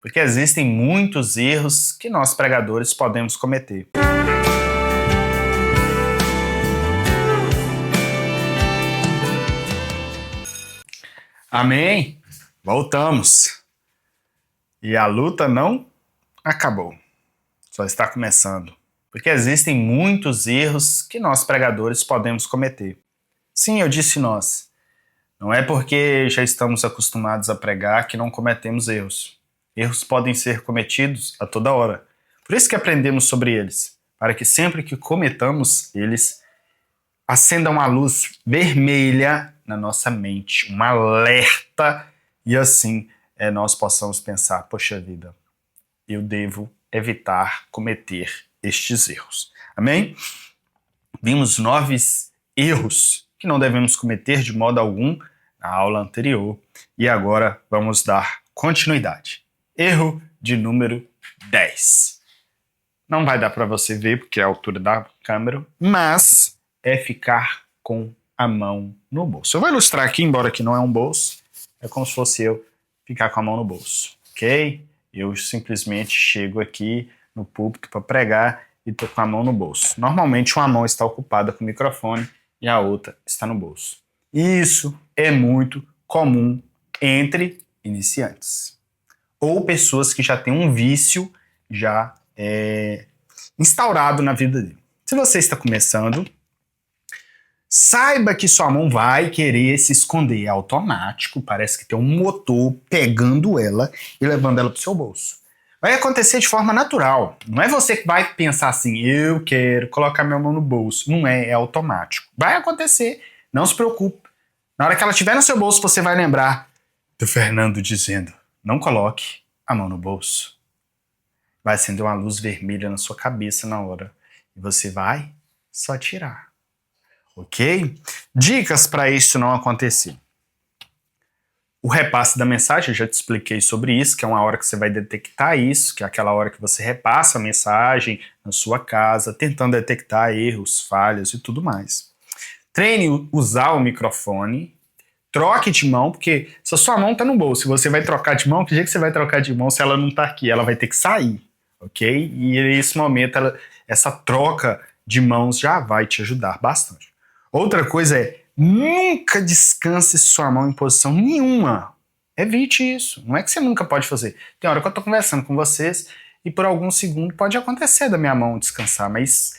porque existem muitos erros que nós pregadores podemos cometer. Amém? Voltamos. E a luta não acabou, só está começando, porque existem muitos erros que nós pregadores podemos cometer. Sim, eu disse nós. Não é porque já estamos acostumados a pregar que não cometemos erros. Erros podem ser cometidos a toda hora. Por isso que aprendemos sobre eles, para que sempre que cometamos eles, acenda uma luz vermelha na nossa mente, um alerta, e assim nós possamos pensar, poxa vida, eu devo evitar cometer estes erros. Amém? Vimos 9 erros que não devemos cometer de modo algum na aula anterior, e agora vamos dar continuidade. Erro de número 10. Não vai dar para você ver porque é a altura da câmera, mas é ficar com a mão no bolso. Eu vou ilustrar aqui, embora que não é um bolso, é como se fosse eu ficar com a mão no bolso, ok? Eu simplesmente chego aqui no púlpito para pregar e estou com a mão no bolso. Normalmente uma mão está ocupada com o microfone e a outra está no bolso. Isso é muito comum entre iniciantes ou pessoas que já têm um vício já instaurado na vida dele. Se você está começando, saiba que sua mão vai querer se esconder, é automático, parece que tem um motor pegando ela e levando ela para o seu bolso. Vai acontecer de forma natural, não é você que vai pensar assim, eu quero colocar minha mão no bolso, não é automático. Vai acontecer, não se preocupe. Na hora que ela estiver no seu bolso, você vai lembrar do Fernando dizendo, não coloque a mão no bolso. Vai acender uma luz vermelha na sua cabeça na hora. E você vai só tirar. Ok? Dicas para isso não acontecer. O repasse da mensagem, eu já te expliquei sobre isso, que é uma hora que você vai detectar isso, que é aquela hora que você repassa a mensagem na sua casa, tentando detectar erros, falhas e tudo mais. Treine usar o microfone, troque de mão, porque se a sua mão está no bolso, se você vai trocar de mão, que jeito que você vai trocar de mão se ela não está aqui? Ela vai ter que sair, ok? E nesse momento, essa troca de mãos já vai te ajudar bastante. Outra coisa é, nunca descanse sua mão em posição nenhuma. Evite isso. Não é que você nunca pode fazer. Tem hora que eu estou conversando com vocês e por algum segundo pode acontecer da minha mão descansar, mas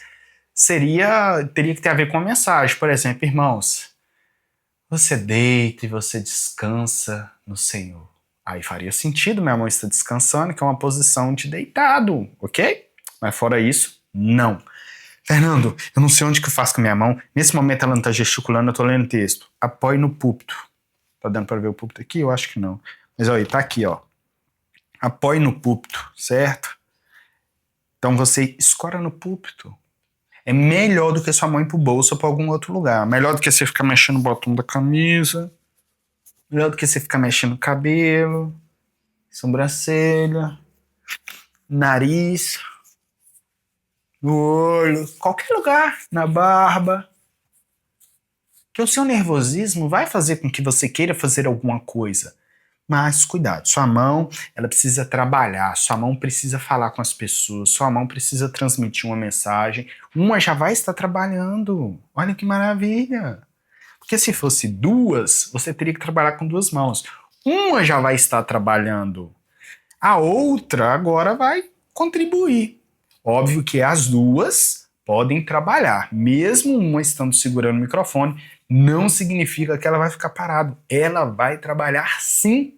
teria que ter a ver com a mensagem. Por exemplo, irmãos, você deita e você descansa no Senhor. Aí faria sentido minha mão estar descansando, que é uma posição de deitado, ok? Mas fora isso, não. Fernando, eu não sei onde que eu faço com a minha mão. Nesse momento ela não está gesticulando, eu estou lendo o texto. Apoie no púlpito. Tá dando para ver o púlpito aqui? Eu acho que não. Mas olha, tá aqui, ó. Apoie no púlpito, certo? Então você escora no púlpito. É melhor do que sua mão ir pro bolso ou pra algum outro lugar. Melhor do que você ficar mexendo no botão da camisa. Melhor do que você ficar mexendo no cabelo, sobrancelha, nariz, no olho, qualquer lugar, na barba. Que o seu nervosismo vai fazer com que você queira fazer alguma coisa. Mas cuidado, sua mão, ela precisa trabalhar, sua mão precisa falar com as pessoas, sua mão precisa transmitir uma mensagem. Uma já vai estar trabalhando. Olha que maravilha! Porque se fosse duas, você teria que trabalhar com 2 mãos. Uma já vai estar trabalhando. A outra agora vai contribuir. Óbvio que as duas podem trabalhar. Mesmo uma estando segurando o microfone, não significa que ela vai ficar parada. Ela vai trabalhar sim.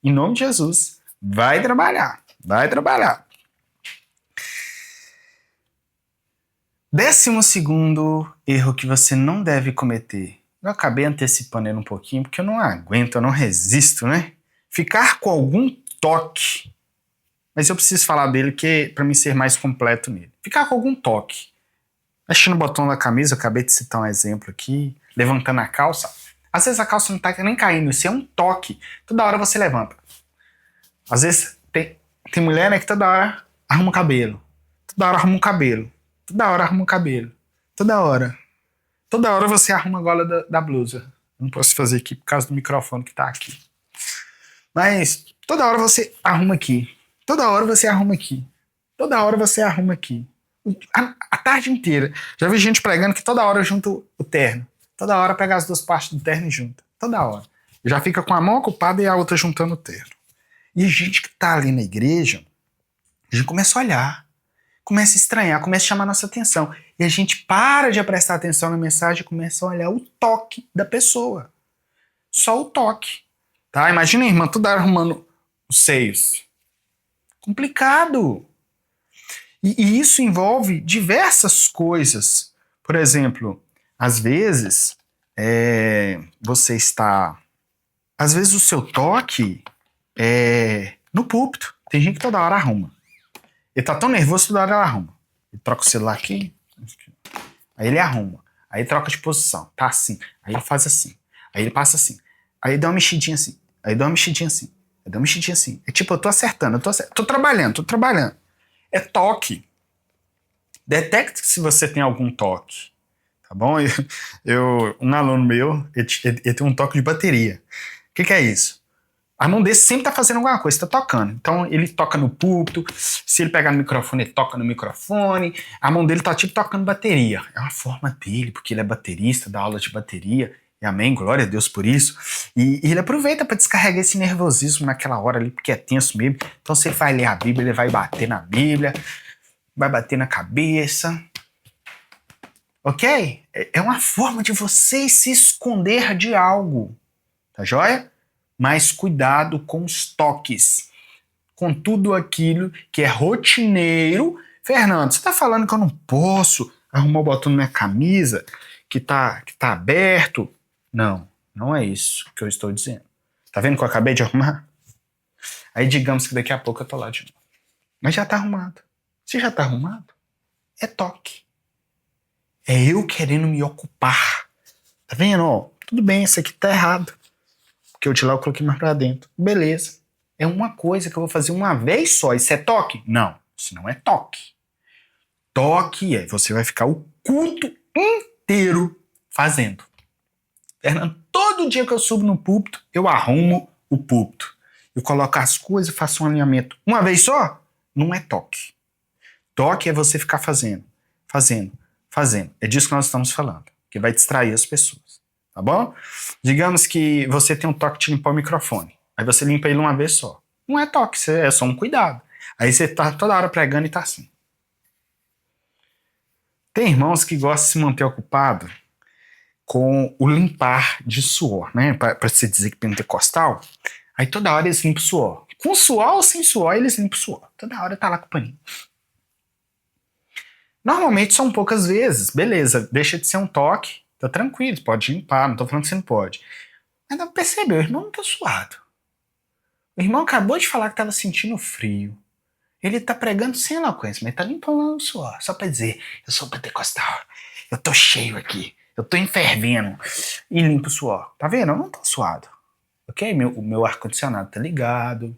Em nome de Jesus. Vai trabalhar. Vai trabalhar. 12º erro que você não deve cometer. Eu acabei antecipando ele um pouquinho porque eu não aguento, eu não resisto, né? Ficar com algum toque. Mas eu preciso falar dele para mim ser mais completo nele. Ficar com algum toque. Mexendo no botão da camisa, eu acabei de citar um exemplo aqui. Levantando a calça. Às vezes a calça não tá nem caindo, isso é um toque. Toda hora você levanta. Às vezes tem mulher, né, que toda hora arruma o cabelo. Toda hora arruma um cabelo. Toda hora arruma o cabelo. Toda hora. Toda hora você arruma a gola da blusa. Não posso fazer aqui por causa do microfone que tá aqui. Mas Toda hora você arruma aqui. Toda hora você arruma aqui. Toda hora você arruma aqui. A tarde inteira. Já vi gente pregando que toda hora junta o terno. Toda hora pega as duas partes do terno e junta. Toda hora. Já fica com a mão ocupada e a outra juntando o terno. E a gente que tá ali na igreja, a gente começa a olhar, começa a estranhar, começa a chamar a nossa atenção. E a gente para de prestar atenção na mensagem e começa a olhar o toque da pessoa. Só o toque. Tá? Imagina a irmã toda arrumando os seios. Complicado. E isso envolve diversas coisas. Por exemplo, às vezes, você está... Às vezes o seu toque é no púlpito. Tem gente que toda hora arruma. Ele tá tão nervoso que toda hora ela arruma. Ele troca o celular aqui. Aí ele arruma. Aí ele troca de posição. Tá assim. Aí ele faz assim. Aí ele passa assim. Aí ele dá uma mexidinha assim. Aí dá uma mexidinha assim. Aí dá uma mexidinha assim. É tipo, eu tô acertando. Tô trabalhando. É toque. Detecte se você tem algum toque. Tá bom? Um aluno meu, ele tem um toque de bateria. O que é isso? A mão dele sempre tá fazendo alguma coisa, tá tocando. Então ele toca no púlpito, se ele pegar no microfone, ele toca no microfone. A mão dele tá tipo tocando bateria. É uma forma dele, porque ele é baterista, dá aula de bateria. E amém, glória a Deus por isso. E ele aproveita para descarregar esse nervosismo naquela hora ali, porque é tenso mesmo. Então você vai ler a Bíblia, ele vai bater na Bíblia, vai bater na cabeça. Ok? É uma forma de você se esconder de algo. Tá joia? Mas cuidado com os toques. Com tudo aquilo que é rotineiro. Fernando, você tá falando que eu não posso arrumar o botão na minha camisa que tá aberto? Não, não é isso que eu estou dizendo. Tá vendo que eu acabei de arrumar? Aí digamos que daqui a pouco eu tô lá de novo. Mas já tá arrumado. Se já tá arrumado, é toque. É eu querendo me ocupar. Tá vendo? Ó, tudo bem, isso aqui tá errado. Porque eu de lá eu coloquei mais pra dentro. Beleza. É uma coisa que eu vou fazer uma vez só. Isso é toque? Não, isso não é toque. Toque é você vai ficar o culto inteiro fazendo. Fernando, todo dia que eu subo no púlpito, eu arrumo o púlpito. Eu coloco as coisas e faço um alinhamento. Uma vez só? Não é toque. Toque é você ficar fazendo. É disso que nós estamos falando. Que vai distrair as pessoas. Tá bom? Digamos que você tem um toque de limpar o microfone. Aí você limpa ele uma vez só. Não é toque, é só um cuidado. Aí você tá toda hora pregando e tá assim. Tem irmãos que gostam de se manter ocupado com o limpar de suor, né? Pra se dizer que pentecostal. Aí toda hora eles limpam o suor. Com suor ou sem suor, eles limpam o suor. Toda hora tá lá com o paninho. Normalmente são poucas vezes. Beleza, deixa de ser um toque. Tá tranquilo, pode limpar, não tô falando que você não pode. Mas não percebeu, o irmão não tá suado. O irmão acabou de falar que tava sentindo frio. Ele tá pregando sem eloquência, mas tá limpando o suor. Só pra dizer, eu sou pentecostal. Eu tô cheio aqui. Eu tô fervendo. E limpa o suor. Tá vendo? Eu não tô suado. Ok? O meu ar-condicionado tá ligado.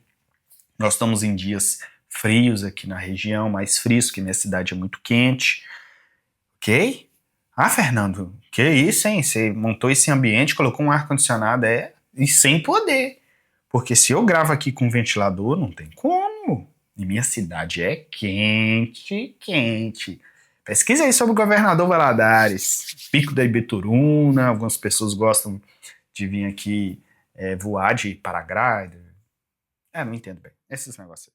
Nós estamos em dias frios aqui na região, mais frios, que minha cidade é muito quente. Ok? Ah, Fernando, que isso, hein? Você montou esse ambiente, colocou um ar-condicionado, e sem poder. Porque se eu gravo aqui com um ventilador, não tem como. E minha cidade é quente, quente. Pesquisa aí sobre o governador Valadares, Pico da Ibeturuna, algumas pessoas gostam de vir aqui voar de paraglider. Não entendo bem, esses negócios aí.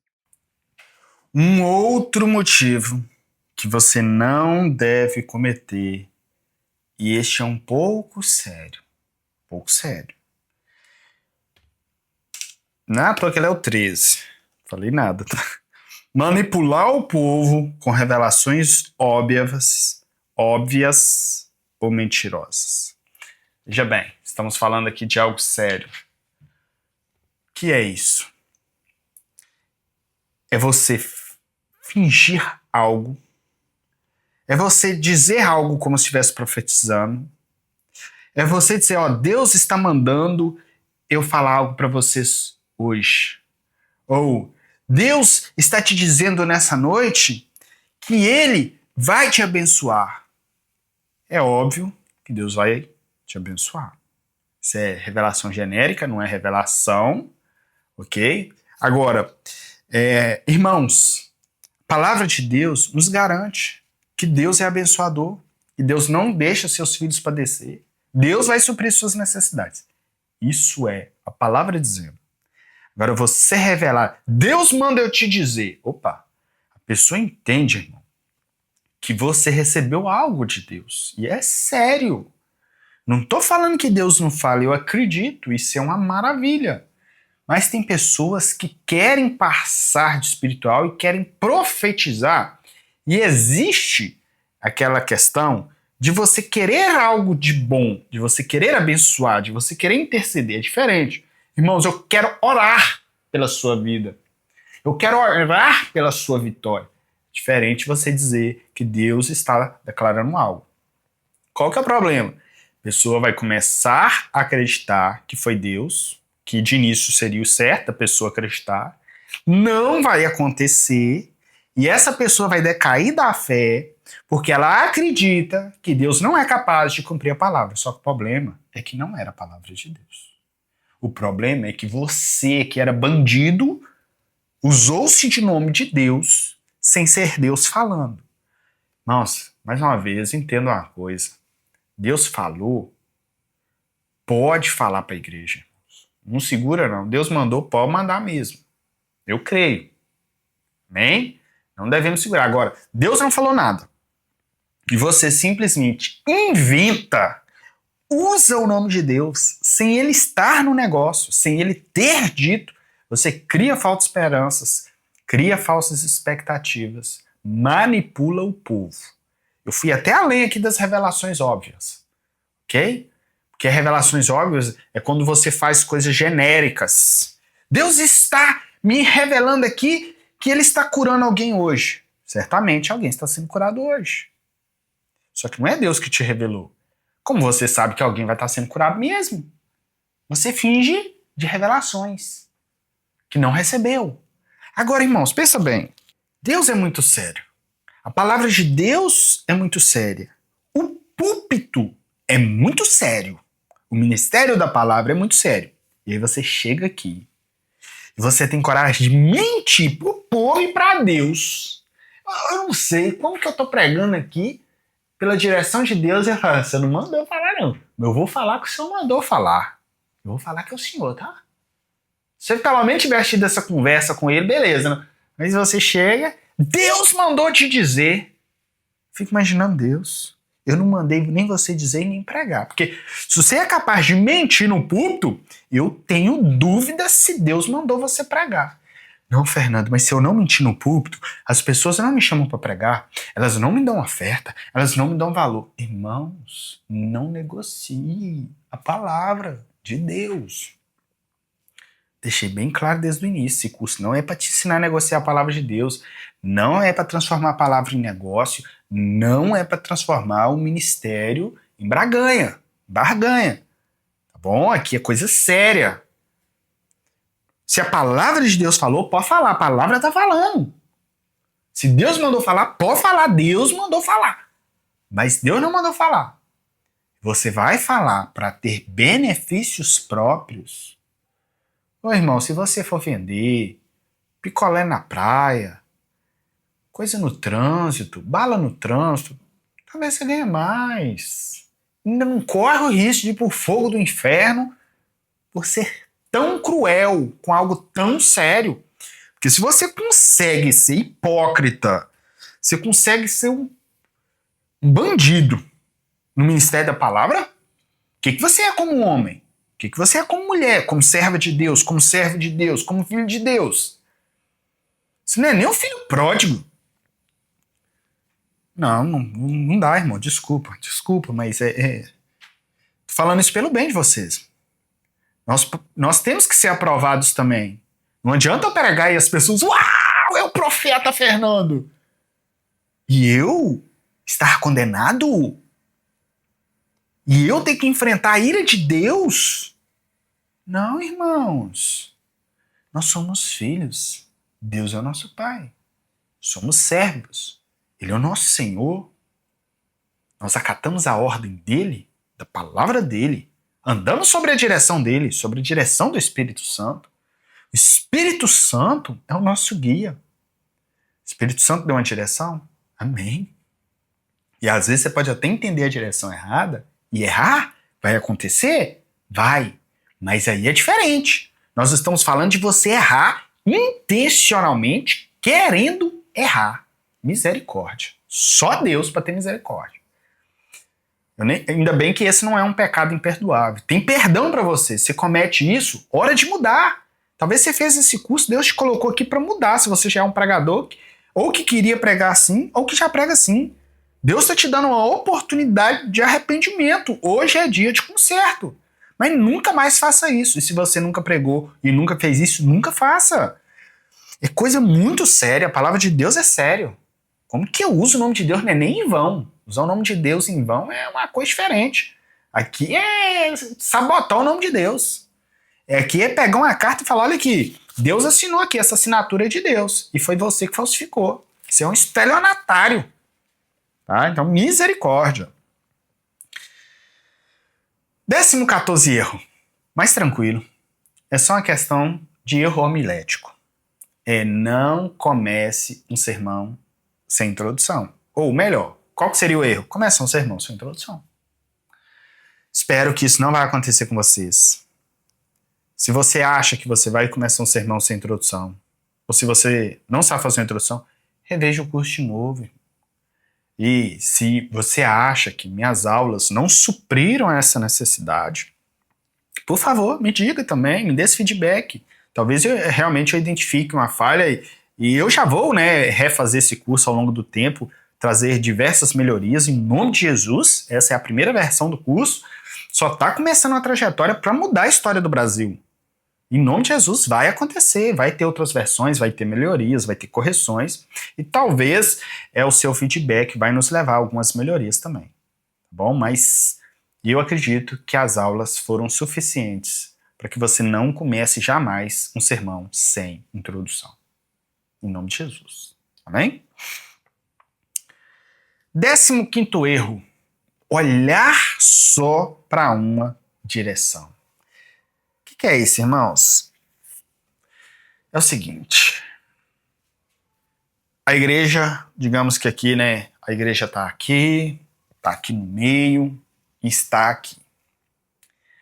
Um outro motivo que você não deve cometer, e este é um pouco sério, Não é à toa que ele é o 13. Falei nada, tá? Manipular o povo com revelações óbvias ou mentirosas. Veja bem, estamos falando aqui de algo sério. O que é isso? É você fingir algo. É você dizer algo como se estivesse profetizando. É você dizer, ó, Deus está mandando eu falar algo para vocês hoje. Ou Deus está te dizendo nessa noite que Ele vai te abençoar. É óbvio que Deus vai te abençoar. Isso é revelação genérica, não é revelação, ok? Agora, irmãos, a palavra de Deus nos garante que Deus é abençoador e Deus não deixa seus filhos padecer. Deus vai suprir suas necessidades. Isso é a palavra dizendo. Agora, você revelar, Deus manda eu te dizer. Opa, a pessoa entende, irmão, que você recebeu algo de Deus. E é sério. Não estou falando que Deus não fala, eu acredito, isso é uma maravilha. Mas tem pessoas que querem passar de espiritual e querem profetizar. E existe aquela questão de você querer algo de bom, de você querer abençoar, de você querer interceder. É diferente. Irmãos, eu quero orar pela sua vida. Eu quero orar pela sua vitória. Diferente você dizer que Deus está declarando algo. Qual que é o problema? A pessoa vai começar a acreditar que foi Deus, que de início seria o certo a pessoa acreditar, não vai acontecer, e essa pessoa vai decair da fé, porque ela acredita que Deus não é capaz de cumprir a palavra. Só que o problema é que não era a palavra de Deus. O problema é que você, que era bandido, usou-se de nome de Deus sem ser Deus falando. Nossa, mais uma vez, entenda uma coisa. Deus falou, pode falar para a igreja. Não segura não. Deus mandou, pode mandar mesmo. Eu creio. Amém? Não devemos segurar. Agora, Deus não falou nada. E você simplesmente inventa, usa o nome de Deus sem ele estar no negócio, sem ele ter dito. Você cria falsas esperanças, cria falsas expectativas, manipula o povo. Eu fui até além aqui das revelações óbvias, ok? Porque revelações óbvias é quando você faz coisas genéricas. Deus está me revelando aqui que ele está curando alguém hoje. Certamente alguém está sendo curado hoje. Só que não é Deus que te revelou. Como você sabe que alguém vai estar sendo curado mesmo? Você finge de revelações que não recebeu. Agora, irmãos, pensa bem. Deus é muito sério. A palavra de Deus é muito séria. O púlpito é muito sério. O ministério da palavra é muito sério. E aí você chega aqui e você tem coragem de mentir pro povo e pra Deus. Eu não sei como que eu tô pregando aqui pela direção de Deus e eu falo, você não mandou eu falar não. Eu vou falar que o Senhor mandou falar. Eu vou falar que é o Senhor, tá? Se você pelo menos tivesse tido essa conversa com ele, beleza, né? Mas você chega, Deus mandou te dizer. Fico imaginando Deus. Eu não mandei nem você dizer e nem pregar. Porque se você é capaz de mentir no púlpito, eu tenho dúvida se Deus mandou você pregar. Não, Fernando, mas se eu não mentir no púlpito, as pessoas não me chamam para pregar, elas não me dão oferta, elas não me dão valor. Irmãos, não negocie a palavra de Deus. Deixei bem claro desde o início, esse curso não é para te ensinar a negociar a palavra de Deus, não é para transformar a palavra em negócio, não é para transformar o ministério em barganha. Tá bom? Aqui é coisa séria. Se a palavra de Deus falou, pode falar, a palavra está falando. Se Deus mandou falar, pode falar, Deus mandou falar. Mas Deus não mandou falar. Você vai falar para ter benefícios próprios. Ô irmão, se você for vender picolé na praia, coisa no trânsito, bala no trânsito, talvez você ganhe mais. Ainda não corre o risco de ir pro fogo do inferno por ser tão cruel com algo tão sério. Porque se você consegue ser hipócrita, você consegue ser um bandido no ministério da palavra, o que você é como homem? O que você é como mulher, como serva de Deus, como servo de Deus, como filho de Deus? Você não é nem um filho pródigo. Não dá, irmão. Desculpa, mas tô falando isso pelo bem de vocês. Nós temos que ser aprovados também. Não adianta eu pregar e as pessoas, uau, é o profeta Fernando. E eu estar condenado? E eu ter que enfrentar a ira de Deus? Não, irmãos. Nós somos filhos. Deus é o nosso Pai. Somos servos. Ele é o nosso Senhor. Nós acatamos a ordem dele, da palavra dele. Andamos sobre a direção dele, sobre a direção do Espírito Santo. Espírito Santo é o nosso guia. Espírito Santo deu uma direção? Amém. E às vezes você pode até entender a direção errada e errar. Vai acontecer? Vai. Mas aí é diferente. Nós estamos falando de você errar intencionalmente, querendo errar. Misericórdia. Só Deus para ter misericórdia. Ainda bem que esse não é um pecado imperdoável. Tem perdão para você. Você comete isso, hora de mudar. Talvez você fez esse curso, Deus te colocou aqui para mudar. Se você já é um pregador, ou que queria pregar assim, ou que já prega assim. Deus está te dando uma oportunidade de arrependimento. Hoje é dia de conserto. Mas nunca mais faça isso. E se você nunca pregou e nunca fez isso, nunca faça. É coisa muito séria. A palavra de Deus é sério. Como que eu uso o nome de Deus? Não é nem em vão. Usar o nome de Deus em vão é uma coisa diferente. Aqui é sabotar o nome de Deus. Aqui é pegar uma carta e falar, olha aqui, Deus assinou aqui, essa assinatura é de Deus. E foi você que falsificou. Você é um estelionatário. Tá? Então, misericórdia. 14º erro. Mais tranquilo. É só uma questão de erro homilético. Não comece um sermão sem introdução. Ou melhor, qual que seria o erro? Começa um sermão sem introdução. Espero que isso não vai acontecer com vocês. Se você acha que você vai começar um sermão sem introdução, ou se você não sabe fazer uma introdução, reveja o curso de novo. E se você acha que minhas aulas não supriram essa necessidade, por favor, me diga também, me dê esse feedback. Talvez realmente eu identifique uma falha e eu já vou, refazer esse curso ao longo do tempo, trazer diversas melhorias em nome de Jesus. Essa é a primeira versão do curso. Só está começando uma trajetória para mudar a história do Brasil. Em nome de Jesus vai acontecer, vai ter outras versões, vai ter melhorias, vai ter correções e talvez o seu feedback vai nos levar a algumas melhorias também, tá bom? Mas eu acredito que as aulas foram suficientes para que você não comece jamais um sermão sem introdução. Em nome de Jesus. Amém? 15º erro. Olhar só para uma direção. O que é isso, irmãos? É o seguinte. A igreja, digamos que aqui, a igreja está aqui no meio, está aqui.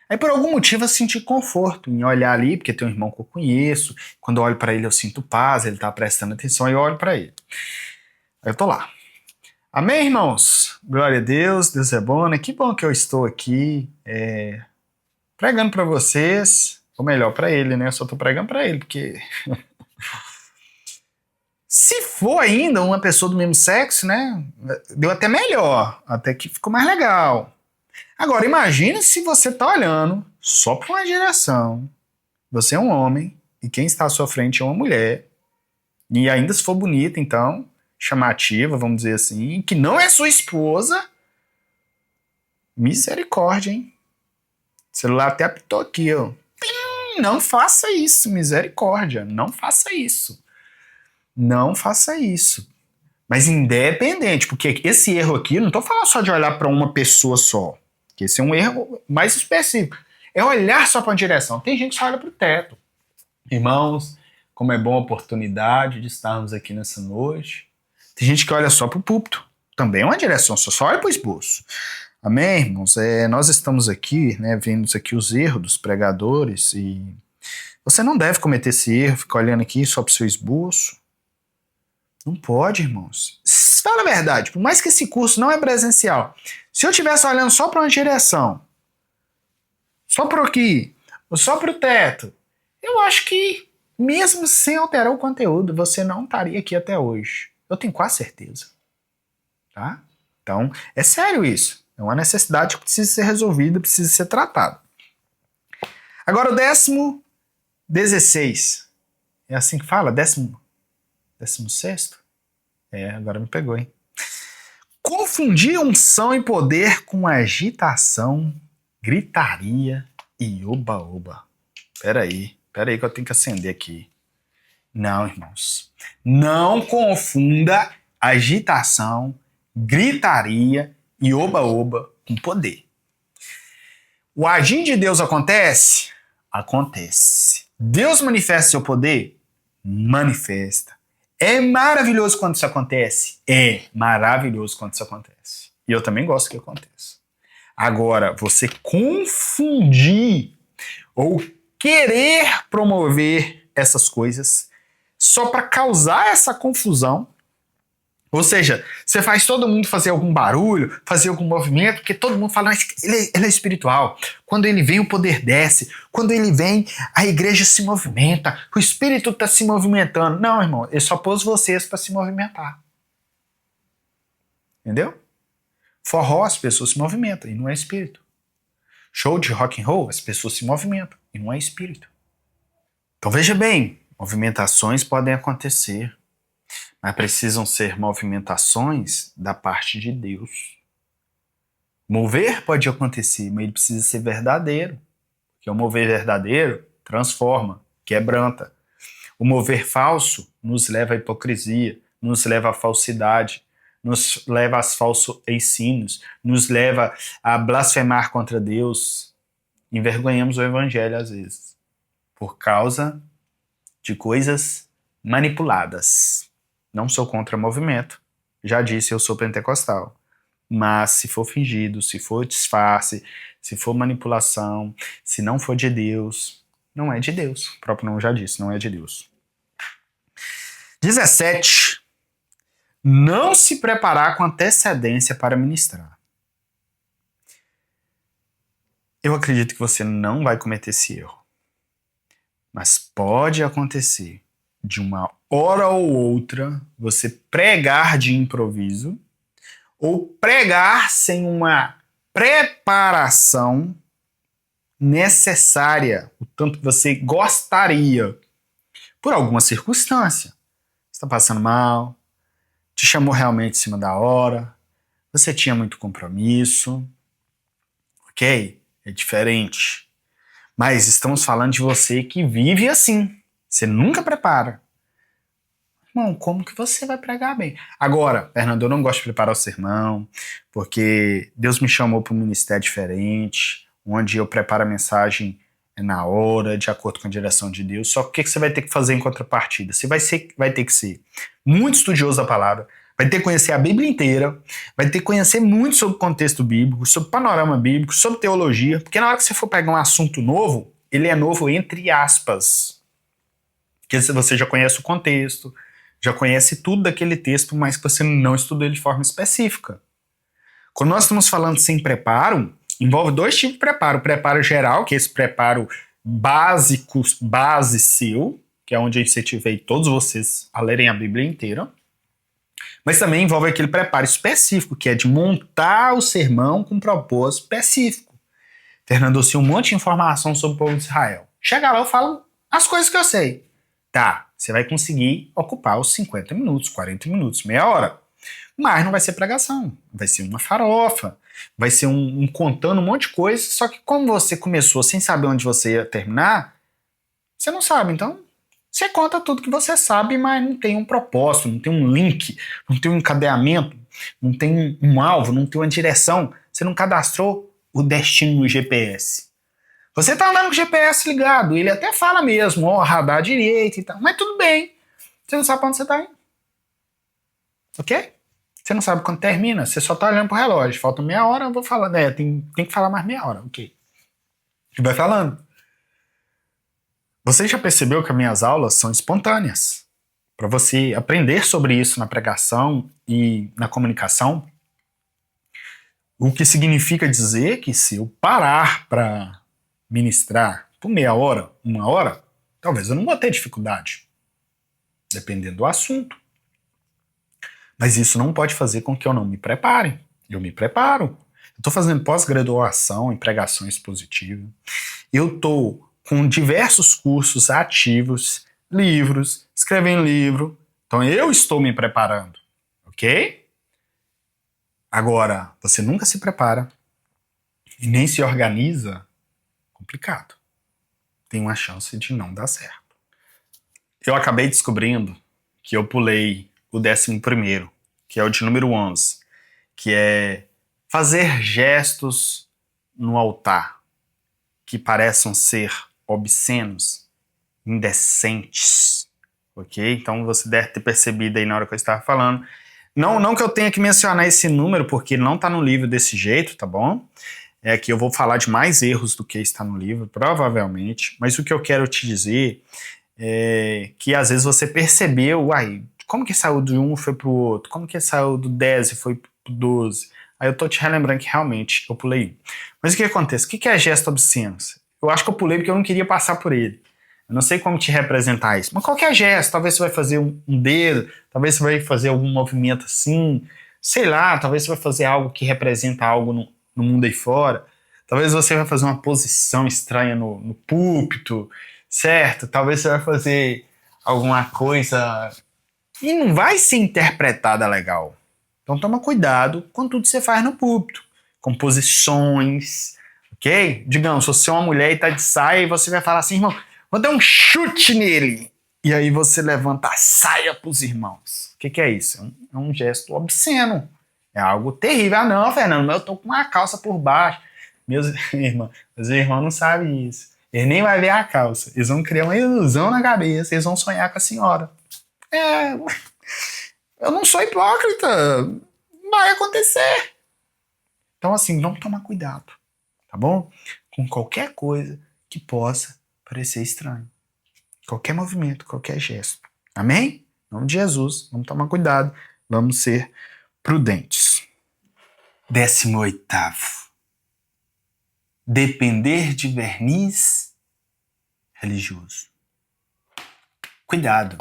Aí por algum motivo eu senti conforto em olhar ali, porque tem um irmão que eu conheço, quando eu olho para ele eu sinto paz, ele está prestando atenção e eu olho para ele. Aí eu tô lá. Amém, irmãos? Glória a Deus, Deus é bom, né? Que bom que eu estou aqui pregando para vocês, ou melhor, para ele, né? Eu só tô pregando para ele, porque... Se for ainda uma pessoa do mesmo sexo, deu até melhor, até que ficou mais legal. Agora, imagina se você tá olhando só para uma direção, você é um homem, e quem está à sua frente é uma mulher, e ainda se for bonita, então, chamativa, vamos dizer assim, que não é sua esposa, misericórdia, hein? O celular até apitou aqui, ó. Não faça isso, misericórdia, não faça isso. Não faça isso. Mas independente, porque esse erro aqui, não estou falando só de olhar para uma pessoa só, que esse é um erro mais específico. É olhar só para uma direção. Tem gente que só olha para o teto. Irmãos, como é boa a oportunidade de estarmos aqui nessa noite. Tem gente que olha só para o púlpito. Também é uma direção, só olha para o esboço. Amém, irmãos? Nós estamos aqui, vendo aqui os erros dos pregadores e você não deve cometer esse erro, ficar olhando aqui só para o seu esboço. Não pode, irmãos. Fala a verdade, por mais que esse curso não é presencial, se eu estivesse olhando só para uma direção, só para aqui, ou só para o teto, eu acho que, mesmo sem alterar o conteúdo, você não estaria aqui até hoje. Eu tenho quase certeza. Tá? Então, é sério isso. É uma necessidade que precisa ser resolvida, precisa ser tratada. Agora, o 16. É assim que fala? 16º? Agora me pegou, hein? Confundir unção e poder com agitação, gritaria e oba-oba. Peraí que eu tenho que acender aqui. Não, irmãos. Não confunda agitação, gritaria e oba-oba com poder. O agir de Deus acontece? Acontece. Deus manifesta seu poder? Manifesta. É maravilhoso quando isso acontece? É maravilhoso quando isso acontece. E eu também gosto que aconteça. Agora, você confundir ou querer promover essas coisas só para causar essa confusão, ou seja, você faz todo mundo fazer algum barulho, fazer algum movimento, porque todo mundo fala, mas ele é espiritual. Quando ele vem, o poder desce. Quando ele vem, a igreja se movimenta. O espírito está se movimentando. Não, irmão, ele só pôs vocês para se movimentar. Entendeu? Forró, as pessoas se movimentam e não é espírito. Show de rock and roll, as pessoas se movimentam e não é espírito. Então veja bem, movimentações podem acontecer, mas precisam ser movimentações da parte de Deus. Mover pode acontecer, mas ele precisa ser verdadeiro. Porque o mover verdadeiro transforma, quebranta. O mover falso nos leva à hipocrisia, nos leva à falsidade, nos leva aos falsos ensinos, nos leva a blasfemar contra Deus. Envergonhamos o evangelho às vezes, por causa de coisas manipuladas. Não sou contra movimento, já disse, eu sou pentecostal. Mas se for fingido, se for disfarce, se for manipulação, se não for de Deus, não é de Deus. O próprio nome já disse, não é de Deus. 17. Não se preparar com antecedência para ministrar. Eu acredito que você não vai cometer esse erro. Mas pode acontecer de uma hora ou outra você pregar de improviso ou pregar sem uma preparação necessária, o tanto que você gostaria, por alguma circunstância. Você está passando mal, te chamou realmente em cima da hora, você tinha muito compromisso, ok? É diferente. Mas estamos falando de você que vive assim. Você nunca prepara. Irmão, como que você vai pregar bem? Agora, Fernando, eu não gosto de preparar o sermão, porque Deus me chamou para um ministério diferente, onde eu preparo a mensagem na hora, de acordo com a direção de Deus. Só que o que você vai ter que fazer em contrapartida? Você vai ter que ser muito estudioso da palavra, vai ter que conhecer a Bíblia inteira, vai ter que conhecer muito sobre o contexto bíblico, sobre o panorama bíblico, sobre teologia, porque na hora que você for pegar um assunto novo, ele é novo entre aspas. Porque você já conhece o contexto, já conhece tudo daquele texto, mas que você não estudou ele de forma específica. Quando nós estamos falando sem preparo, envolve dois tipos de preparo. O preparo geral, que é esse preparo básico, base seu, que é onde eu incentivei todos vocês a lerem a Bíblia inteira. Mas também envolve aquele preparo específico, que é de montar o sermão com um propósito específico. Fernando, eu sei um monte de informação sobre o povo de Israel. Chega lá, eu falo as coisas que eu sei. Tá, você vai conseguir ocupar os 50 minutos, 40 minutos, meia hora. Mas não vai ser pregação, vai ser uma farofa, vai ser um contando um monte de coisa, só que como você começou sem saber onde você ia terminar, você não sabe, então você conta tudo que você sabe, mas não tem um propósito, não tem um link, não tem um encadeamento, não tem um alvo, não tem uma direção, você não cadastrou o destino no GPS. Você tá andando com o GPS ligado, ele até fala mesmo, ó, radar à direita e tal, mas tudo bem, você não sabe pra onde você tá indo. Ok? Você não sabe quando termina, você só tá olhando pro relógio, falta meia hora, eu vou falar, tem que falar mais meia hora, ok. E vai falando. Você já percebeu que as minhas aulas são espontâneas? Para você aprender sobre isso na pregação e na comunicação, o que significa dizer que se eu parar para ministrar por meia hora, uma hora, talvez eu não vou ter dificuldade, dependendo do assunto. Mas isso não pode fazer com que eu não me prepare. Eu me preparo. Eu estou fazendo pós-graduação em pregação expositiva. Eu estou com diversos cursos ativos, livros, escrevendo livro. Então eu estou me preparando, ok? Agora, você nunca se prepara e nem se organiza, complicado. Tem uma chance de não dar certo. Eu acabei descobrindo que eu pulei o 11º, que é o de número 11, que é fazer gestos no altar que pareçam ser obscenos indecentes, ok? Então você deve ter percebido aí na hora que eu estava falando. Não que eu tenha que mencionar esse número, porque não está no livro desse jeito, tá bom? É que eu vou falar de mais erros do que está no livro, provavelmente, mas o que eu quero te dizer é que às vezes você percebeu, uai, como que saiu do 1 e foi pro outro? Como que saiu do 10 e foi pro 12? Aí eu tô te relembrando que realmente eu pulei 1. Mas o que acontece? O que é gesto obscenos? Eu acho que eu pulei porque eu não queria passar por ele. Eu não sei como te representar isso, mas qualquer gesto, talvez você vai fazer um dedo, talvez você vai fazer algum movimento assim, sei lá, talvez você vai fazer algo que representa algo no mundo aí fora, talvez você vai fazer uma posição estranha no púlpito, certo? Talvez você vai fazer alguma coisa e não vai ser interpretada legal. Então toma cuidado com tudo que você faz no púlpito, com posições, ok? Digamos, se você é uma mulher e tá de saia e você vai falar assim, irmão, vou dar um chute nele. E aí você levanta a saia pros irmãos. O que é isso? É um gesto obsceno. É algo terrível. Ah, não, Fernando, mas eu tô com uma calça por baixo. Meus irmãos não sabem isso. Eles nem vão ver a calça. Eles vão criar uma ilusão na cabeça. Eles vão sonhar com a senhora. É, eu não sou hipócrita. Vai acontecer. Então, assim, vamos tomar cuidado, tá bom? Com qualquer coisa que possa parecer estranho. Qualquer movimento, qualquer gesto. Amém? Em nome de Jesus, vamos tomar cuidado. Vamos ser prudentes. 18º. Depender de verniz religioso. Cuidado.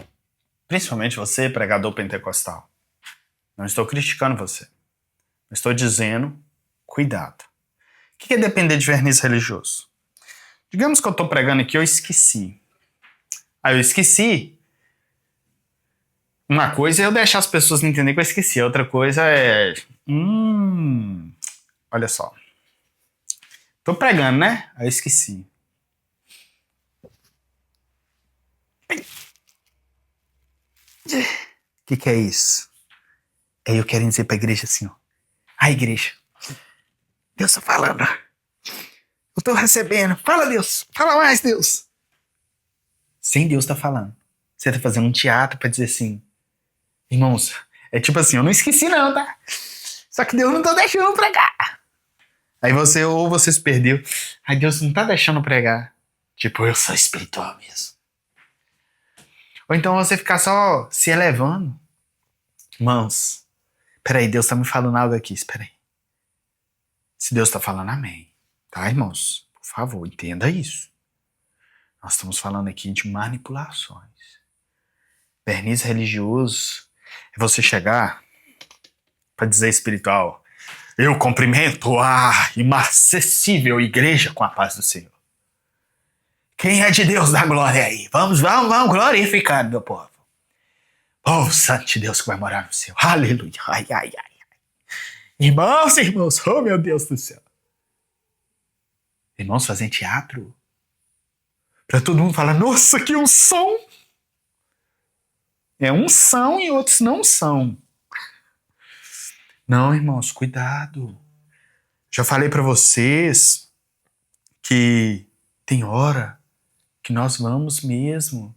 Principalmente você, pregador pentecostal. Não estou criticando você. Estou dizendo, cuidado. O que é depender de verniz religioso? Digamos que eu estou pregando aqui e eu esqueci. Aí eu esqueci. Uma coisa é eu deixar as pessoas entenderem que eu esqueci. Outra coisa é... olha só. Tô pregando, né? Aí eu esqueci. O que é isso? Aí eu quero dizer pra igreja assim, ó. Ai, igreja. Deus tá falando. Eu tô recebendo. Fala, Deus. Fala mais, Deus. Sem Deus tá falando. Você tá fazendo um teatro pra dizer assim... Irmãos, é tipo assim, eu não esqueci não, tá? Só que Deus não tá deixando pregar. Aí você se perdeu. Ai, Deus não tá deixando pregar. Tipo, eu sou espiritual mesmo. Ou então você ficar só se elevando. Irmãos, peraí, Deus tá me falando algo aqui, espera aí. Se Deus tá falando, amém. Tá, irmãos? Por favor, entenda isso. Nós estamos falando aqui de manipulações. Verniz religioso é você chegar pra dizer espiritual, eu cumprimento a inacessível igreja com a paz do Senhor. Quem é de Deus dá glória aí. Vamos glorificar, meu povo. Povo santo de Deus que vai morar no céu. Aleluia. Ai. Irmãos, oh meu Deus do céu. Irmãos fazem teatro. Pra todo mundo falar, nossa, que unção. É uns são e outros não são. Não, irmãos, cuidado. Já falei pra vocês que tem hora que nós vamos mesmo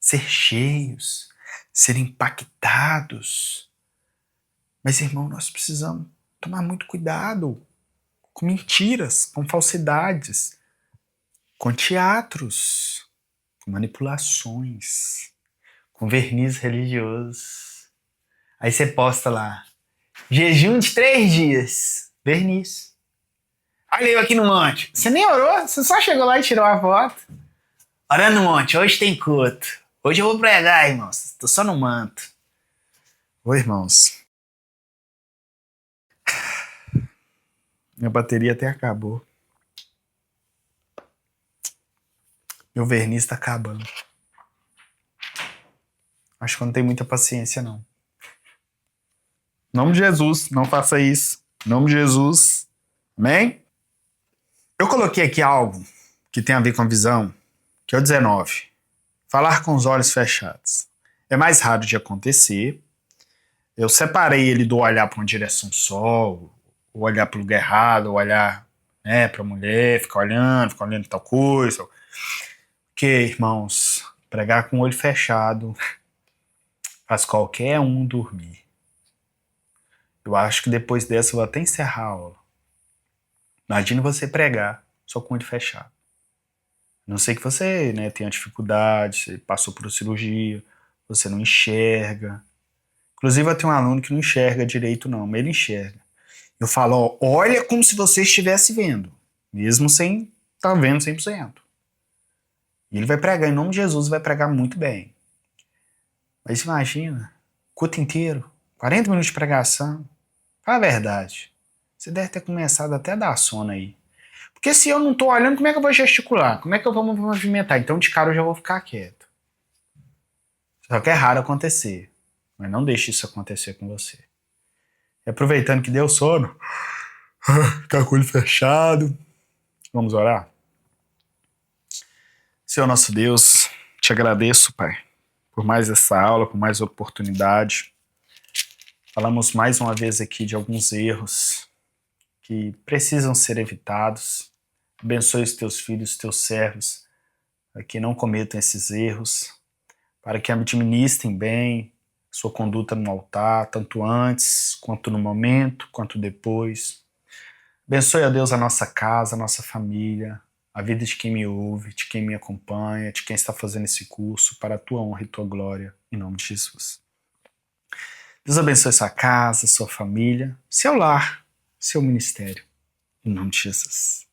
ser cheios, ser impactados. Mas, irmão, nós precisamos tomar muito cuidado com mentiras, com falsidades, com teatros, com manipulações, com verniz religioso. Aí você posta lá, jejum de 3 dias, verniz. Olha eu aqui no monte. Você nem orou, você só chegou lá e tirou a foto. Orando no monte, hoje tem culto. Hoje eu vou pregar, irmãos. Tô só no manto. Oi, irmãos. Minha bateria até acabou. Meu verniz tá acabando. Acho que eu não tenho muita paciência, não. Em nome de Jesus, não faça isso. Em nome de Jesus. Amém? Eu coloquei aqui algo que tem a ver com a visão, que é o 19. Falar com os olhos fechados. É mais raro de acontecer. Eu separei ele do olhar para uma direção só, ou olhar para o lugar errado, ou olhar para a mulher, ficar olhando tal coisa. Porque, irmãos, pregar com o olho fechado faz qualquer um dormir. Eu acho que depois dessa eu vou até encerrar a aula. Imagine você pregar só com o olho fechado. A não sei que você, né, tenha dificuldade, você passou por cirurgia, você não enxerga. Inclusive eu tenho um aluno que não enxerga direito não, mas ele enxerga. Eu falo, ó, olha como se você estivesse vendo, mesmo sem estar vendo 100%. E ele vai pregar em nome de Jesus, vai pregar muito bem. Mas imagina, culto inteiro, 40 minutos de pregação. Fala a verdade. Você deve ter começado até a dar sono aí. Porque se eu não tô olhando, como é que eu vou gesticular? Como é que eu vou me movimentar? Então de cara eu já vou ficar quieto. Só que é raro acontecer. Mas não deixe isso acontecer com você. E aproveitando que deu sono, ficar com o olho fechado. Vamos orar? Senhor nosso Deus, te agradeço, Pai, por mais essa aula, por mais oportunidade. Falamos mais uma vez aqui de alguns erros que precisam ser evitados. Abençoe os teus filhos, os teus servos, para que não cometam esses erros, para que administrem bem sua conduta no altar, tanto antes, quanto no momento, quanto depois. Abençoe, ó Deus, a nossa casa, a nossa família, a vida de quem me ouve, de quem me acompanha, de quem está fazendo esse curso, para a tua honra e tua glória, em nome de Jesus. Deus abençoe sua casa, sua família, seu lar, seu ministério, em nome de Jesus.